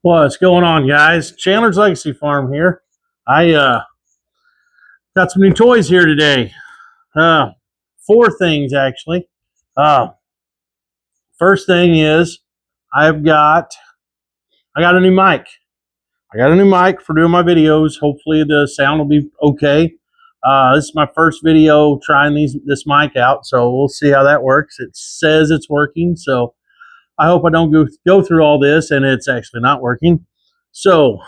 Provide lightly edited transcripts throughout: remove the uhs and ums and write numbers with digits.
What's going on, guys? Chandler's Legacy Farm here. I got some new toys here today. Four things actually. Uh, First thing is I got a new mic. I got a new mic for doing my videos. Hopefully the sound will be okay. This is my first video trying this mic out, so we'll see how that works. It says it's working, so I hope I don't go through all this and it's actually not working. So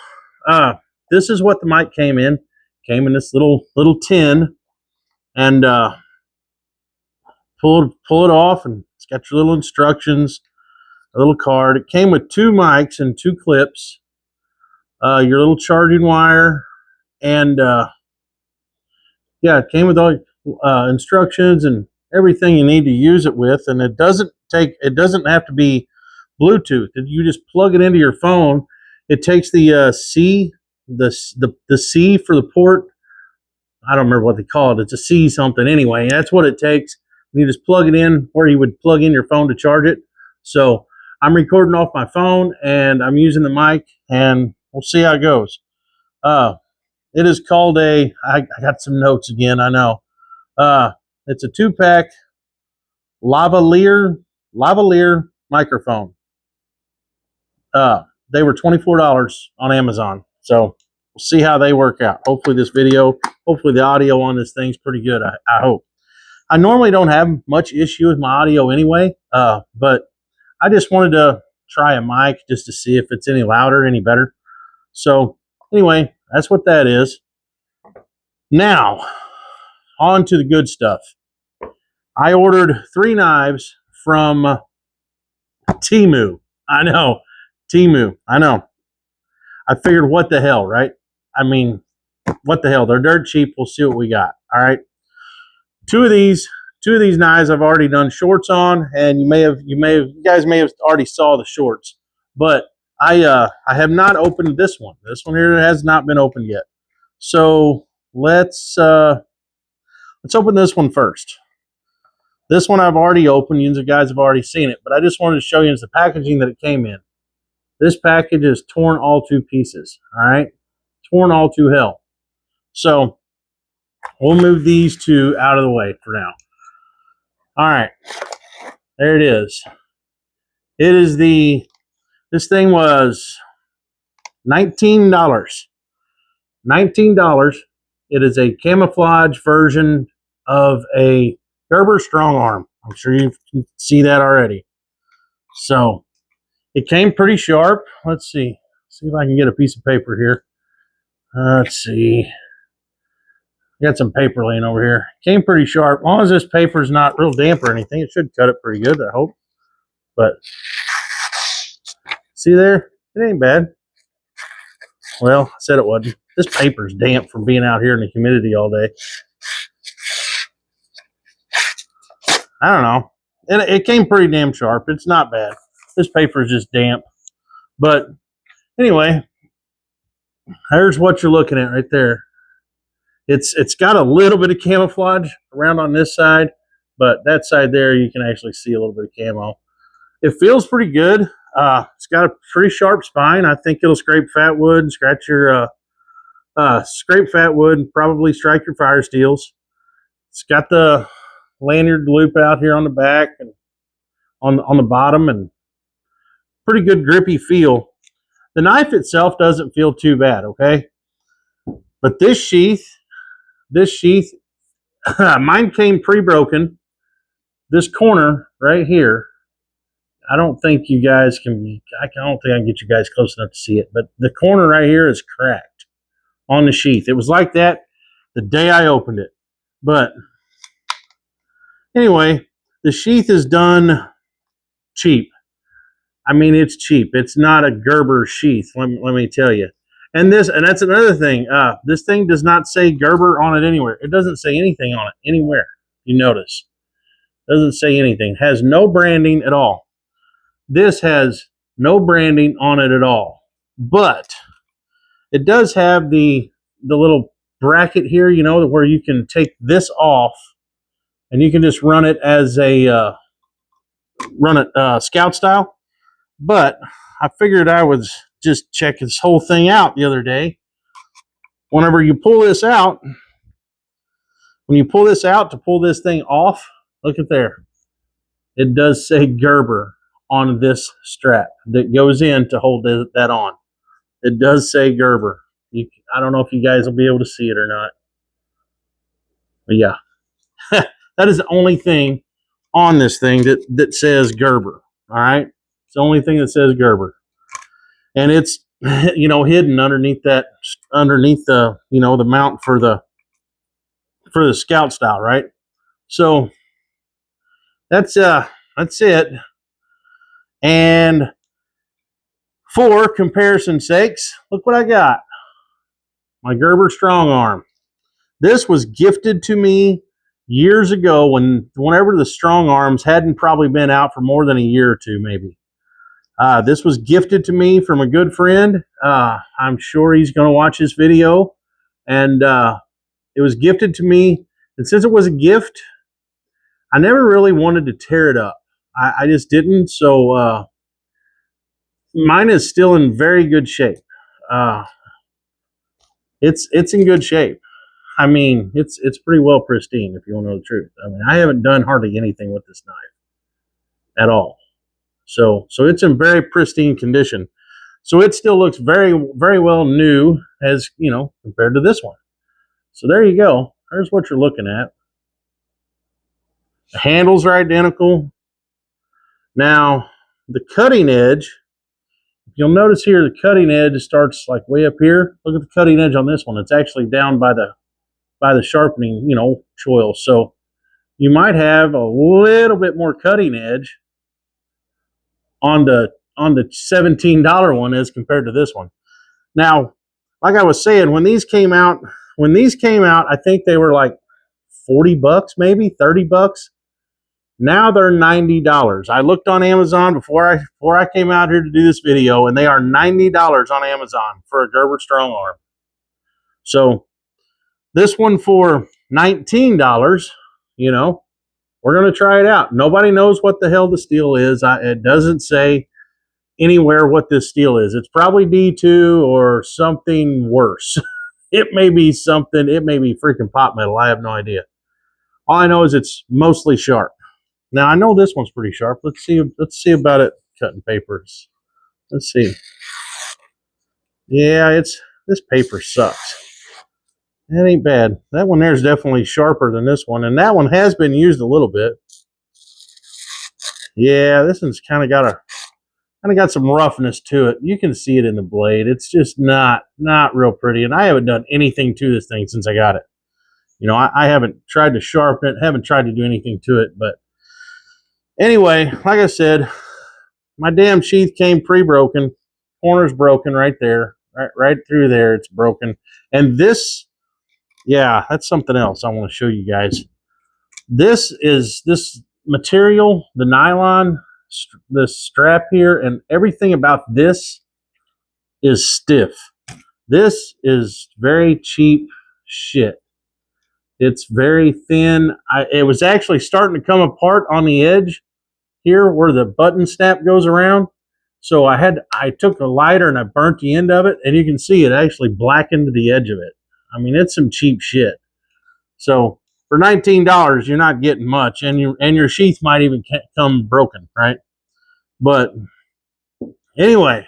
this is what the mic came in. Came in this little tin, and pull it off, and it's got your little instructions, a little card. It came with two mics and two clips, your little charging wire, and yeah, it came with all instructions and everything you need to use it with. And it doesn't have to be Bluetooth. You just plug it into your phone. It takes the C, the C for the port. I don't remember what they call it. It's a C something anyway. That's what it takes. You just plug it in where you would plug in your phone to charge it. So I'm recording off my phone and I'm using the mic, and we'll see how it goes. It is called I got some notes again, I know. It's a 2-pack lavalier microphone. They were $24 on Amazon. So we'll see how they work out. Hopefully the audio on this thing's pretty good. I hope. I normally don't have much issue with my audio anyway, but I just wanted to try a mic just to see if it's any louder, any better. So anyway, that's what that is. Now, on to the good stuff. I ordered 3 knives from Temu. I know. Temu. I know. I figured, what the hell, right? I mean, what the hell? They're dirt cheap. We'll see what we got. All right. Two of these knives I've already done shorts on, and you guys may have already saw the shorts, but I have not opened this one. This one here has not been opened yet. So let's open this one first. This one I've already opened. You guys have already seen it, but I just wanted to show you the packaging that it came in. This package is torn all to pieces. All right, torn all to hell. So we'll move these two out of the way for now. All right, there it is. This thing was $19. $19. It is a camouflage version of a Gerber Strongarm. I'm sure you can see that already. So it came pretty sharp. Let's see if I can get a piece of paper here. Let's see. Got some paper laying over here. Came pretty sharp. As long as this paper is not real damp or anything, it should cut it pretty good, I hope. But see there? It ain't bad. Well, I said it wasn't. This paper's damp from being out here in the humidity all day. I don't know. It came pretty damn sharp. It's not bad. This paper is just damp. But anyway, here's what you're looking at right there. It's got a little bit of camouflage around on this side, but that side there you can actually see a little bit of camo. It feels pretty good. It's got a pretty sharp spine. I think it'll scrape fat wood and scratch your scrape fat wood and probably strike your fire steels. It's got the lanyard loop out here on the back and on the bottom, and pretty good grippy feel. The knife itself doesn't feel too bad, okay? But this sheath, mine came pre-broken. This corner right here, I don't think you guys can, I don't think I can get you guys close enough to see it, but the corner right here is cracked on the sheath. It was like that the day I opened it. But anyway, the sheath is done cheap. I mean, it's cheap. It's not a Gerber sheath, let me tell you. And that's another thing. This thing does not say Gerber on it anywhere. It doesn't say anything on it anywhere. You notice. It doesn't say anything. It has no branding at all. This has no branding on it at all. But it does have the little bracket here, you know, where you can take this off and you can just run it as a scout style. But I figured I was just check this whole thing out the other day. Whenever you pull this out, when you pull this out to pull this thing off, look at there. It does say Gerber on this strap that goes in to hold that on. It does say Gerber. I don't know if you guys will be able to see it or not. But yeah, that is the only thing on this thing that says Gerber. All right, it's the only thing that says Gerber, and it's hidden underneath the the mount for the Scout style, right? So that's it. And for comparison sakes, look what I got. My Gerber Strongarm. This was gifted to me years ago whenever the Strongarms hadn't probably been out for more than a year or two, maybe. This was gifted to me from a good friend. I'm sure he's going to watch this video. And it was gifted to me. And since it was a gift, I never really wanted to tear it up. I just didn't. So mine is still in very good shape. It's in good shape. I mean, it's pretty well pristine, if you want to know the truth. I mean, I haven't done hardly anything with this knife at all. So it's in very pristine condition. So it still looks very, very well new as, compared to this one. So there you go. There's what you're looking at. The handles are identical. Now, the cutting edge, you'll notice here the cutting edge starts like way up here. Look at the cutting edge on this one. It's actually down by the sharpening, choil. So you might have a little bit more cutting edge on the $17 one as compared to this one. Now, like I was saying, when these came out, I think they were like $40, maybe $30. Now they're $90. I looked on Amazon before I came out here to do this video, and they are $90 on Amazon for a Gerber Strongarm. So this one for $19, we're going to try it out. Nobody knows what the hell the steel is. It doesn't say anywhere what this steel is. It's probably D2 or something worse. It may be freaking pot metal. I have no idea. All I know is it's mostly sharp. Now I know this one's pretty sharp. Let's see about it cutting papers. Let's see. Yeah, this paper sucks. That ain't bad. That one there is definitely sharper than this one, and that one has been used a little bit. Yeah, this one's kind of got some roughness to it. You can see it in the blade. It's just not real pretty, and I haven't done anything to this thing since I got it. I haven't tried to sharpen it, haven't tried to do anything to it, but anyway, like I said, my damn sheath came pre-broken. Corner's broken right there, right through there. It's broken, and this. Yeah, that's something else I want to show you guys. This material, the nylon, the strap here, and everything about this is stiff. This is very cheap shit. It's very thin. It was actually starting to come apart on the edge here where the button snap goes around. So I took a lighter and I burnt the end of it, and you can see it actually blackened the edge of it. I mean, it's some cheap shit. So for $19, you're not getting much, and your sheath might even come broken, right? But anyway,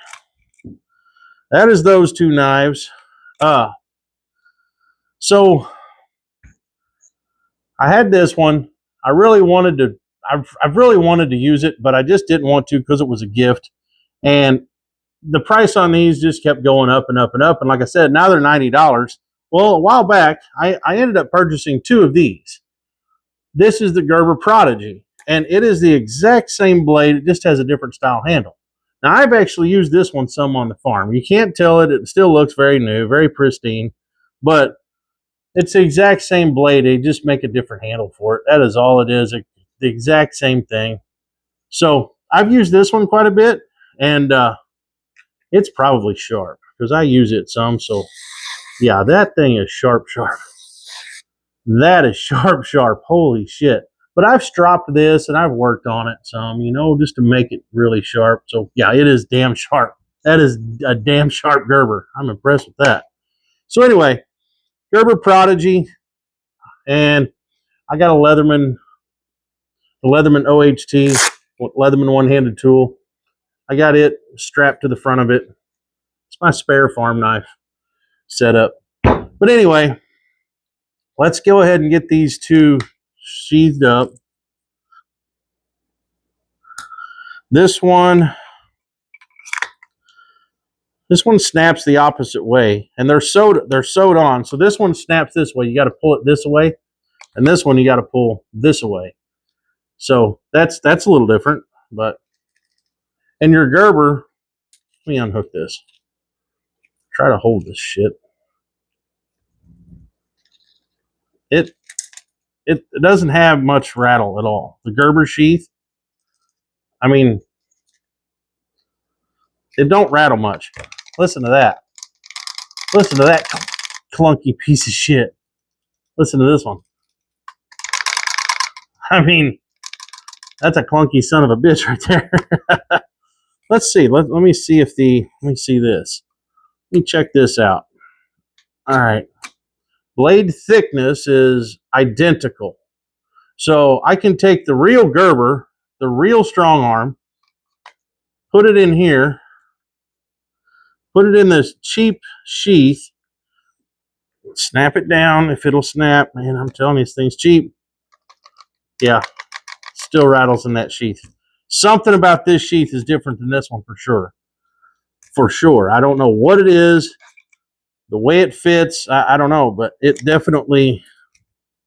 that is those two knives. So I had this one. I've really wanted to use it, but I just didn't want to because it was a gift, and the price on these just kept going up and up and up. And like I said, now they're $90. Well, a while back, I ended up purchasing two of these. This is the Gerber Prodigy, and it is the exact same blade. It just has a different style handle. Now, I've actually used this one some on the farm. You can't tell it. It still looks very new, very pristine, but it's the exact same blade. They just make a different handle for it. That is all it is, the exact same thing. So I've used this one quite a bit, and it's probably sharp because I use it some. So yeah, that thing is sharp. That is sharp. Holy shit. But I've stropped this and I've worked on it some, just to make it really sharp. So yeah, it is damn sharp. That is a damn sharp Gerber. I'm impressed with that. So anyway, Gerber Prodigy, and I got a Leatherman, the Leatherman OHT, Leatherman one-handed tool. I got it strapped to the front of it. It's my spare farm knife setup. But anyway, let's go ahead and get these two sheathed up. This one snaps the opposite way, and they're sewed on. So this one snaps this way. You got to pull it this way, and this one you got to pull this way. So that's a little different, but and your Gerber, let me unhook this. Try to hold this shit. It doesn't have much rattle at all. The Gerber sheath, I mean, it don't rattle much. Listen to that. Listen to that clunky piece of shit. Listen to this one. I mean, that's a clunky son of a bitch right there. Let's see. Let me see if let me see this. Let me check this out. All right. Blade thickness is identical. So I can take the real Gerber, the real Strongarm, put it in here, put it in this cheap sheath, snap it down if it'll snap. Man, I'm telling you, this thing's cheap. Yeah, still rattles in that sheath. Something about this sheath is different than this one for sure. For sure. I don't know what it is. The way it fits, I don't know, but it definitely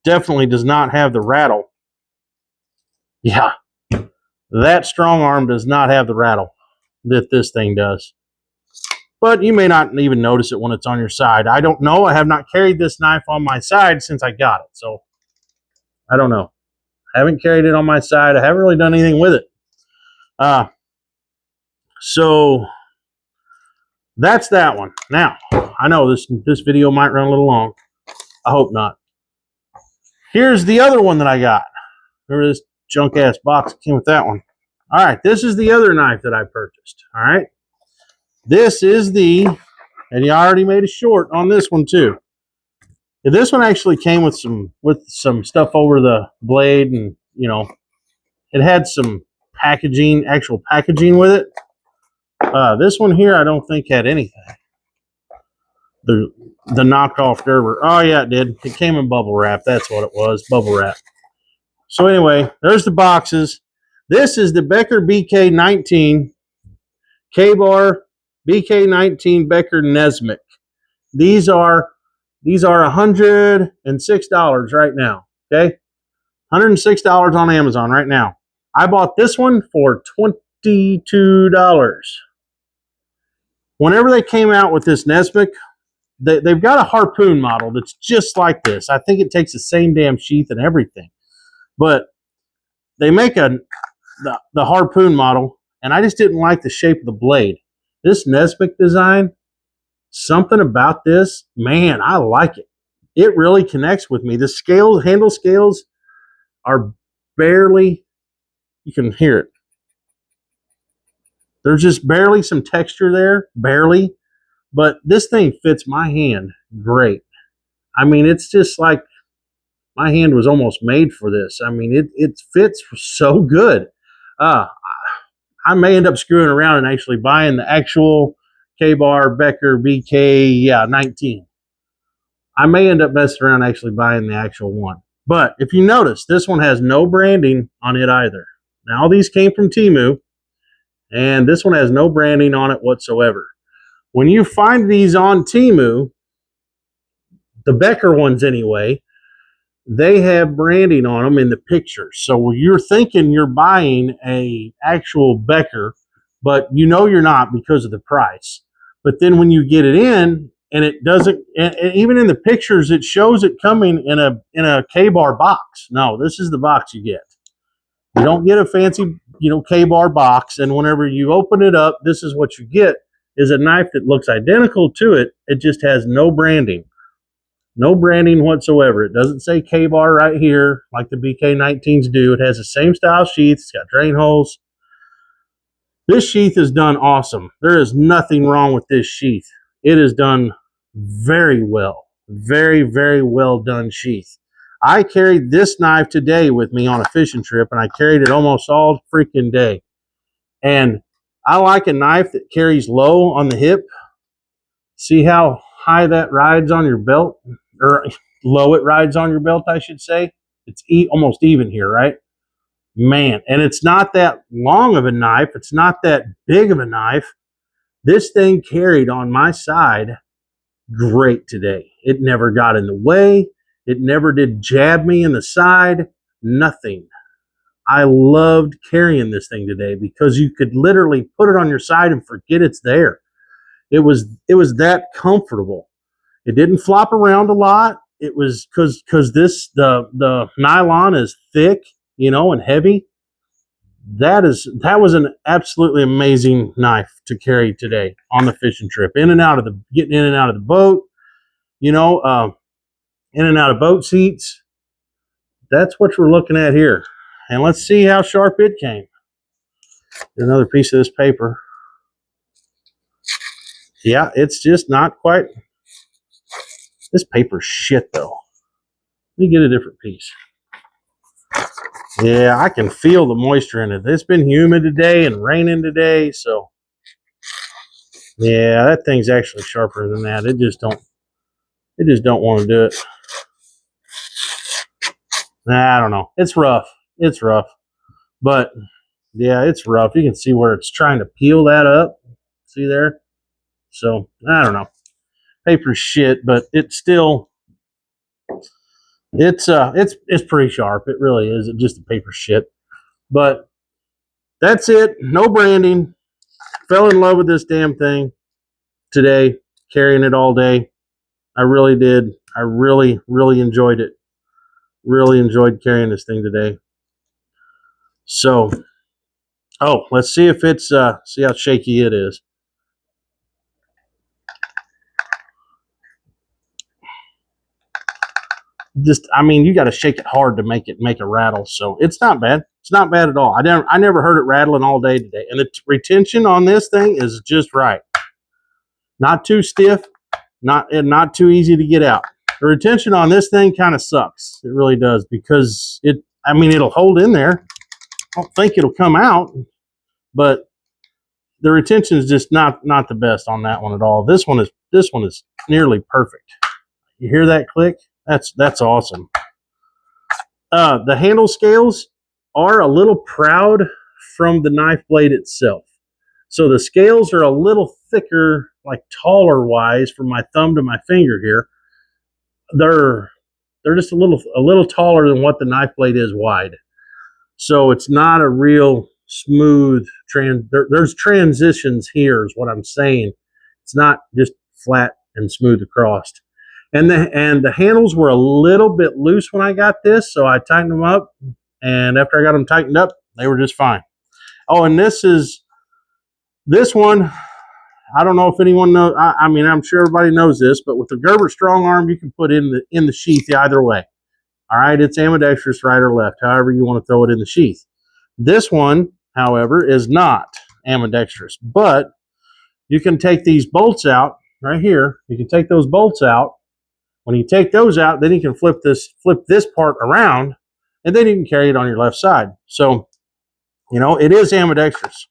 does not have the rattle. Yeah, that Strongarm does not have the rattle that this thing does. But you may not even notice it when it's on your side. I don't know. I have not carried this knife on my side since I got it. So I don't know. I haven't carried it on my side. I haven't really done anything with it. So that's that one. Now, I know this video might run a little long. I hope not. Here's the other one that I got. Remember this junk ass box that came with that one. All right, this is the other knife that I purchased. All right. This is and you already made a short on this one too. This one actually came with some stuff over the blade, and you know, it had some packaging, actual packaging with it. This one here, I don't think had anything. The knockoff Gerber. Oh yeah, it did. It came in bubble wrap. That's what it was, bubble wrap. So anyway, there's the boxes. This is the Becker BK19 K-bar BK19 Becker Nesmic. These are $106 right now. Okay, $106 on Amazon right now. I bought this one for $22. Whenever they came out with this Nesmic, they've got a harpoon model that's just like this. I think it takes the same damn sheath and everything. But they make the harpoon model, and I just didn't like the shape of the blade. This Nesmic design, something about this, man, I like it. It really connects with me. The scales, handle scales are barely, you can hear it. There's just barely some texture there, barely. But this thing fits my hand great. I mean, it's just like my hand was almost made for this. I mean, it fits so good. I may end up screwing around and actually buying the actual K-bar Becker BK19. I may end up messing around actually buying the actual one. But if you notice, this one has no branding on it either. Now, all these came from Temu, and this one has no branding on it whatsoever. When you find these on Temu, the Becker ones anyway, they have branding on them in the pictures. So you're thinking you're buying a actual Becker, but you know you're not because of the price. But then when you get it in, and it doesn't, and even in the pictures, it shows it coming in a K-bar box. No, this is the box you get. You don't get a fancy, K-bar box. And whenever you open it up, this is what you get, is a knife that looks identical to it. It just has no branding. No branding whatsoever. It doesn't say K-bar right here like the BK19s do. It has the same style sheath. It's got drain holes. This sheath is done awesome. There is nothing wrong with this sheath. It is done very well. Very, very well done sheath. I carried this knife today with me on a fishing trip, and I carried it almost all freaking day. And I like a knife that carries low on the hip. See how high that rides on your belt? Or low it rides on your belt, I should say. It's almost even here, right? Man, and it's not that long of a knife. It's not that big of a knife. This thing carried on my side great today. It never got in the way. It never did jab me in the side. Nothing. I loved carrying this thing today because you could literally put it on your side and forget it's there. It was that comfortable. It didn't flop around a lot. It was because the nylon is thick, and heavy. That was an absolutely amazing knife to carry today on the fishing trip. Getting in and out of the boat, in and out of boat seats. That's what we're looking at here. And let's see how sharp it came. Another piece of this paper. Yeah, it's just not quite. This paper's shit though. Let me get a different piece. Yeah, I can feel the moisture in it. It's been humid today and raining today, so yeah, that thing's actually sharper than that. It just don't want to do it. I don't know. It's rough. It's rough. But yeah, it's rough. You can see where it's trying to peel that up. See there? So I don't know. Paper's shit, but it's still it's pretty sharp. It really is. It's just the paper shit. But that's it. No branding. Fell in love with this damn thing today, carrying it all day. I really did. I really, really enjoyed it. Really enjoyed carrying this thing today. So, let's see if it's see how shaky it is. You got to shake it hard to make a rattle. So it's not bad. It's not bad at all. I never heard it rattling all day today. And the retention on this thing is just right. Not too stiff, not too easy to get out. The retention on this thing kind of sucks. It really does because it'll hold in there. I don't think it'll come out, but the retention is just not the best on that one at all. This one is nearly perfect. You hear that click? That's awesome. The handle scales are a little proud from the knife blade itself. So the scales are a little thicker, like taller wise from my thumb to my finger here. They're just a little taller than what the knife blade is wide. So it's not a real smooth there's transitions here is what I'm saying. It's not just flat and smooth across. And the handles were a little bit loose when I got this, so I tightened them up. And after I got them tightened up, they were just fine. Oh, and this one, I don't know if anyone knows. I'm sure everybody knows this, but with the Gerber Strongarm, you can put in the sheath either way. All right, it's ambidextrous, right or left, however you want to throw it in the sheath. This one, however, is not ambidextrous, but you can take these bolts out right here. You can take those bolts out. When you take those out, then you can flip this part around, and then you can carry it on your left side. So, it is ambidextrous,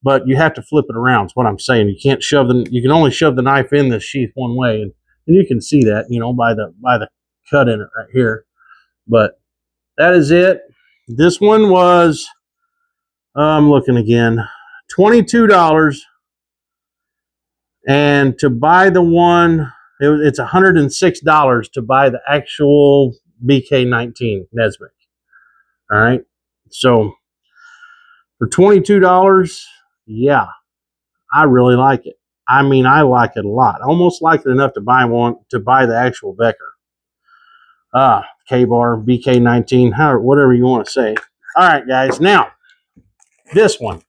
but you have to flip it around. Is what I'm saying. You can only shove the knife in the sheath one way, and you can see that, by the cut in it right here. But that is it. This one was, I'm looking again, $22, and to buy the one, it's $106 to buy the actual BK19 Nesmic. All right, so for $22, yeah, I really like it. I like it a lot. I almost like it enough to buy the actual Becker. K-bar, BK19, whatever you want to say. All right, guys. Now, this one.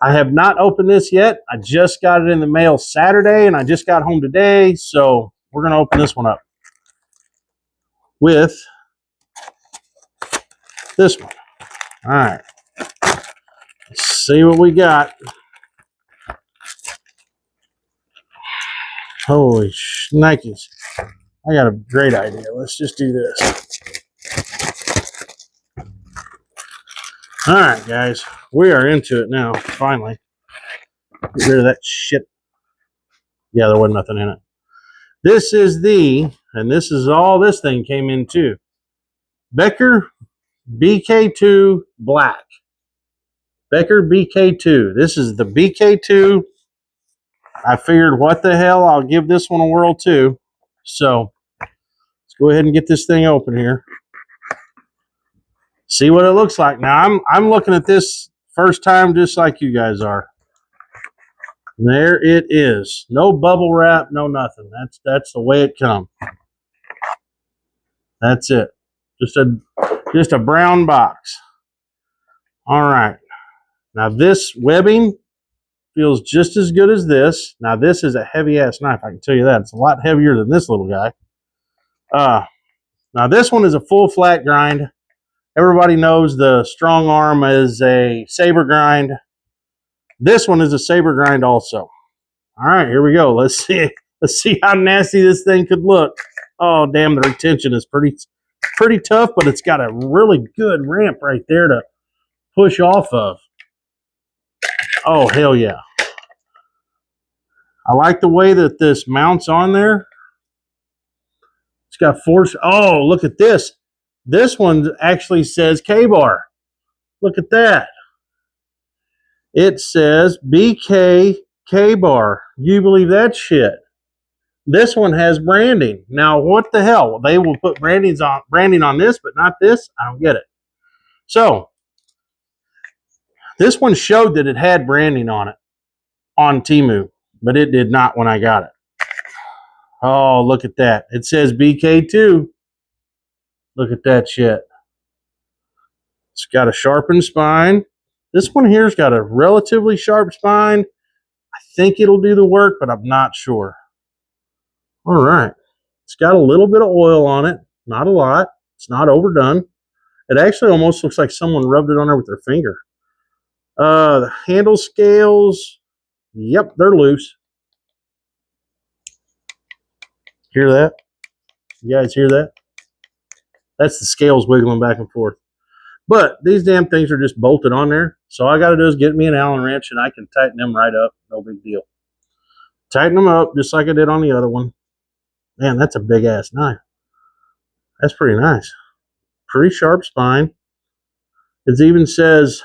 I have not opened this yet. I just got it in the mail Saturday, and I just got home today, so we're going to open this one up with this one. All right. Let's Let's see what we got. Holy shnikes. I got a great idea. Let's just do this. All right, guys. We are into it now, finally. Get rid of that shit. Yeah, there wasn't nothing in it. This is and this is all this thing came in too. Becker BK2 Black. Becker BK2. This is the BK2. I figured, what the hell, I'll give this one a whirl too. So let's go ahead and get this thing open here. See what it looks like. Now I'm looking at this first time just like you guys are. There it is. No bubble wrap, no nothing. That's the way it comes. That's it. Just a brown box. All right. Now this webbing feels just as good as this. Now this is a heavy ass knife, I can tell you that. It's a lot heavier than this little guy. Now this one is a full flat grind. Everybody knows the Strongarm is a saber grind. This one is a saber grind also. All right, here we go. Let's see how nasty this thing could look. Oh, damn, the retention is pretty tough, but it's got a really good ramp right there to push off of. Oh, hell yeah. I like the way that this mounts on there. It's got force. Oh, look at this. This one actually says K-bar. Look at that. It says BK K-bar. You believe that shit? This one has branding. Now, what the hell? They will put branding on this, but not this? I don't get it. So, this one showed that it had branding on it on Temu, but it did not when I got it. Oh, look at that. It says BK2. Look at that shit. It's got a sharpened spine. This one here's got a relatively sharp spine. I think it'll do the work, but I'm not sure. All right. It's got a little bit of oil on it. Not a lot. It's not overdone. It actually almost looks like someone rubbed it on there with their finger. The handle scales, yep, they're loose. Hear that? You guys hear that? That's the scales wiggling back and forth. But these damn things are just bolted on there. So all I got to do is get me an Allen wrench and I can tighten them right up. No big deal. Tighten them up just like I did on the other one. Man, that's a big ass knife. That's pretty nice. Pretty sharp spine. It even says,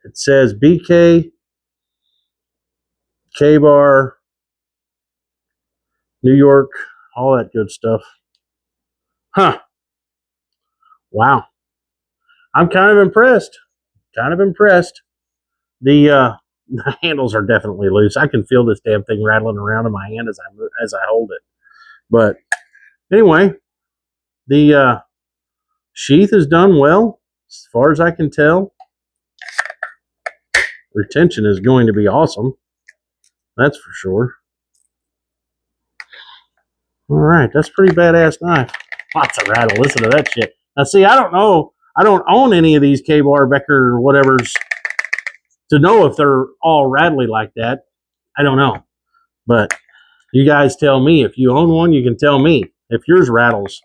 BK, K-bar, New York, all that good stuff. Huh. Wow. I'm kind of impressed. The handles are definitely loose. I can feel this damn thing rattling around in my hand as I hold it. But anyway, the sheath is done well, as far as I can tell. Retention is going to be awesome. That's for sure. All right, that's a pretty badass knife. Lots of rattle. Listen to that shit. Now, see, I don't know. I don't own any of these K-bar, Becker, or whatever's to know if they're all rattly like that. I don't know. But you guys tell me. If you own one, you can tell me if yours rattles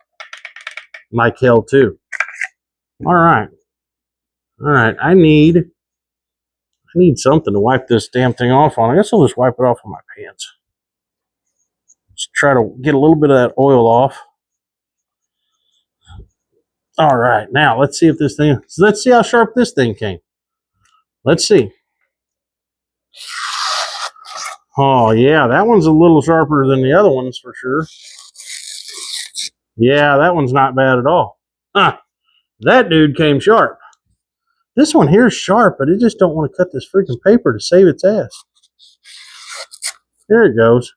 like hell too. All right. All right. I need something to wipe this damn thing off on. I guess I'll just wipe it off on my pants. Just try to get a little bit of that oil off. All right. Now, let's see if this thing... Let's see how sharp this thing came. Let's see. Oh, yeah. That one's a little sharper than the other ones for sure. Yeah, that one's not bad at all. Huh. That dude came sharp. This one here is sharp, but it just don't want to cut this freaking paper to save its ass. There it goes.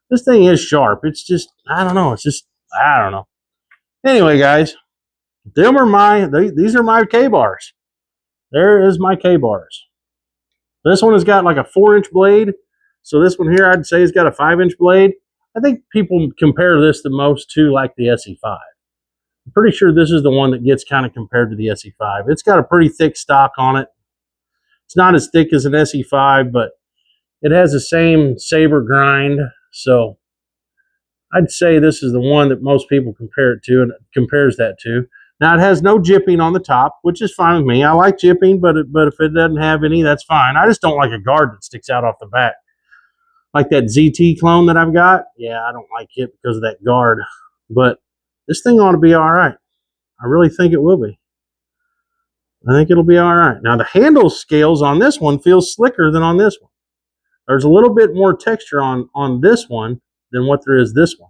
This thing is sharp. It's just, I don't know. It's just, I don't know. Anyway, guys, these are my K-bars. There is my K-bars. This one has got like a 4-inch blade. So this one here, I'd say, has got a 5-inch blade. I think people compare this the most to like the SE5. I'm pretty sure this is the one that gets kind of compared to the SE5. It's got a pretty thick stock on it. It's not as thick as an SE5, but it has the same saber grind. So I'd say this is the one that most people compare it to and compares that to. Now, it has no jipping on the top, which is fine with me. I like jipping, but if it doesn't have any, that's fine. I just don't like a guard that sticks out off the back. Like that ZT clone that I've got. Yeah, I don't like it because of that guard. But this thing ought to be all right. I really think it will be. I think it'll be all right. Now, the handle scales on this one feel slicker than on this one. There's a little bit more texture on this one than what there is this one.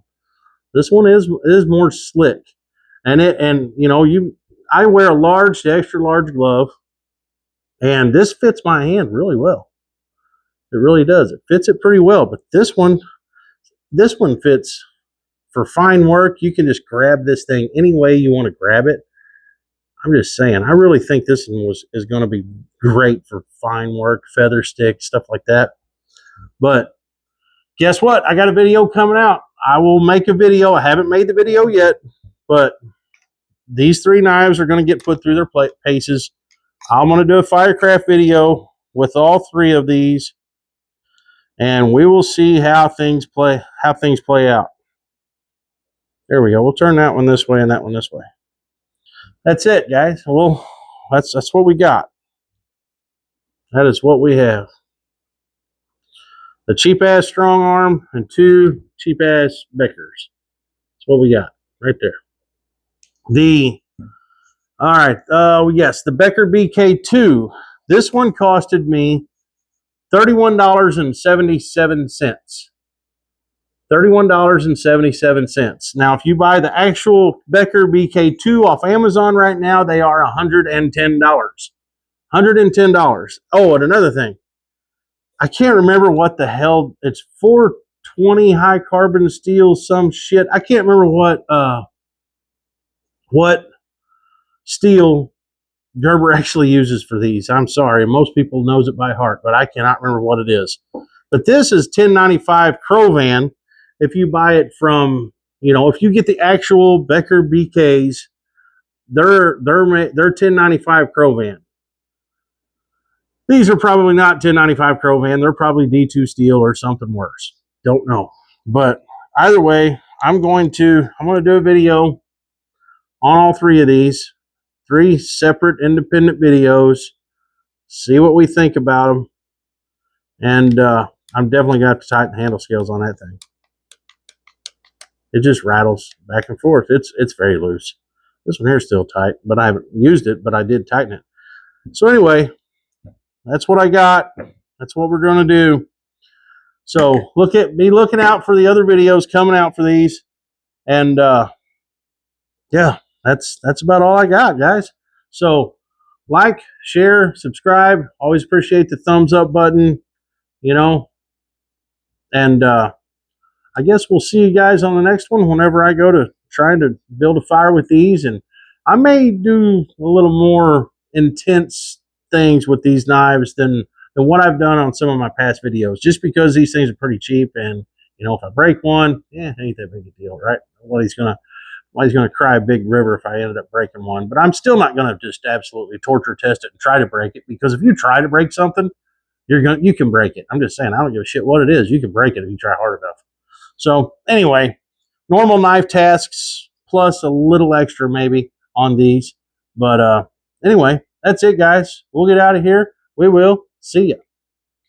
This one is more slick. And you know, I wear a large to extra large glove, and this fits my hand really well. It really does. It fits it pretty well. But this one fits for fine work. You can just grab this thing any way you want to grab it. I'm just saying, I really think this one is going to be great for fine work, feather stick, stuff like that. But guess what? I got a video coming out. I will make a video. I haven't made the video yet, but these 3 knives are going to get put through their paces. I'm going to do a Firecraft video with all 3 of these, and we will see how things play out. There we go. We'll turn that one this way and that one this way. That's it, guys. Well, that's what we got. That is what we have. The cheap-ass Strongarm and 2 cheap-ass Beckers. That's what we got right there. All right, yes, the Becker BK2. This one costed me $31.77. $31.77. Now, if you buy the actual Becker BK2 off Amazon right now, they are $110. $110. Oh, and another thing. I can't remember what the hell. It's 420 high carbon steel, some shit. I can't remember what steel Gerber actually uses for these. I'm sorry. Most people knows it by heart, but I cannot remember what it is. But this is 1095 Crovan. If you buy it from, you know, if you get the actual Becker BKs, they're 1095 Crovan. These are probably not 1095 Crovan. They're probably D2 steel or something worse. Don't know. But either way, I'm going to do a video on all 3 of these. 3 separate independent videos. See what we think about them. And I'm definitely going to have to tighten handle scales on that thing. It just rattles back and forth. It's very loose. This one here is still tight, but I haven't used it, but I did tighten it. So anyway, that's what I got. That's what we're going to do. So be looking out for the other videos coming out for these. And yeah, that's about all I got, guys. So like, share, subscribe. Always appreciate the thumbs up button, you know. And I guess we'll see you guys on the next one whenever I go to trying to build a fire with these. And I may do a little more intense things with these knives than what I've done on some of my past videos, just because these things are pretty cheap. And, you know, if I break one, yeah, it ain't that big a deal, right? Well, he's going to cry a big river if I ended up breaking one. But I'm still not going to just absolutely torture test it and try to break it, because if you try to break something, you can break it. I'm just saying, I don't give a shit what it is. You can break it if you try hard enough. So anyway, normal knife tasks plus a little extra maybe on these. But anyway, that's it, guys. We'll get out of here. We will see ya.